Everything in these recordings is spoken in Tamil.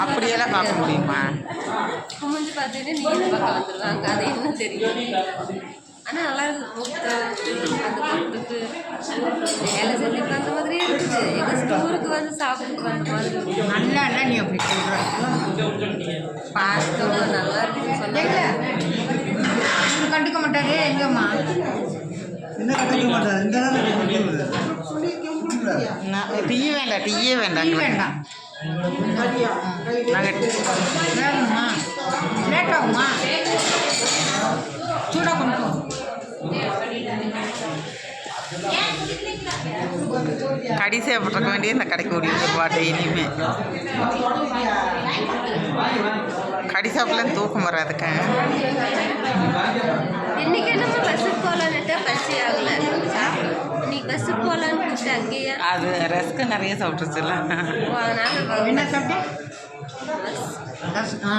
அப்படியெல்லாம் பார்க்க முடியுமா? குமிஞ்சு பார்த்துட்டு நீ இந்த பக்கம் வந்துடுவாங்க. அது இன்னும் தெரியும். ஆனால் நல்லா இருக்குது. அந்த பொட்டுக்கு வேலை செஞ்சுட்டு அந்த மாதிரியே இருக்குது. எங்கள் ஸ்டோருக்கு வந்து சாப்பிட்டு வந்த மாதிரி நல்லா இல்லை. நீ அப்படி சொல்கிற பார்த்து நல்லா இருக்குன்னு சொன்னாங்க. கண்டுக்க மாட்டாரு. எங்கம்மா என்ன கண்டுக்க மாட்டாரு? டீயே வேண்டாம். டீயே வேண்டாம். டீ வேண்டாம். நாங்கள் வேணுமா? லேட் ஆகுமா? சூடாக கொண்டு போ. கடி சேப்பட்டிருக்க வேண்டிய இந்த கடைக்கு ஓடிட்டு பாட்டு இனிமே கடி சாப்பிடலாம் தூக்கம் வராதுக்க. இன்னைக்கு நம்ம பஸ்ஸுக்கு போகலான்னுட்டா பசி ஆகலை. இன்னைக்கு பஸ்ஸுக்கு போகலான்னு கூப்பிட்டு அங்கேயே அது ரஸ்க்கு நிறைய சாப்பிட்டுச்சுல. அதனால என்ன சாப்பிட்டேன்? ஆ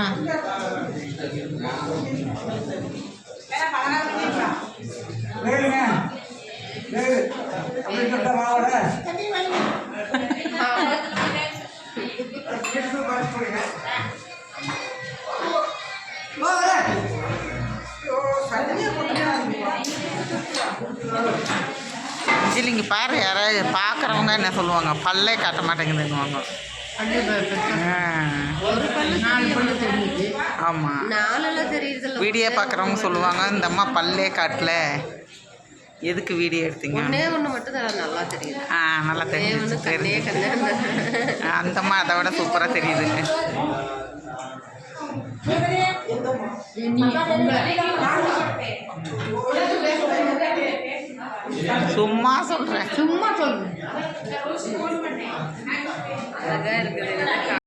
இல்லை இங்கே பாரு, யாராவது பார்க்குறவங்க என்ன சொல்லுவாங்க, பல்லே காட்ட மாட்டேங்குதுன்னுவாங்க. ஆமாம், நாளெல்லாம் தெரியுது. வீடியோ பார்க்குறவங்க சொல்லுவாங்க, இந்த அம்மா பல்லே காட்டல, எதுக்கு வீடியோ எடுத்தீங்க? ஒன்று மட்டும் தான் நல்லா தெரியுது. நல்லா தெரியுது. தெரியுது. அந்த அம்மா அதை விட சூப்பராக தெரியுதுங்க. சும்மா சொல்கிறேன். சும்மா சொல்கிறேன். அழகாக இருக்குது.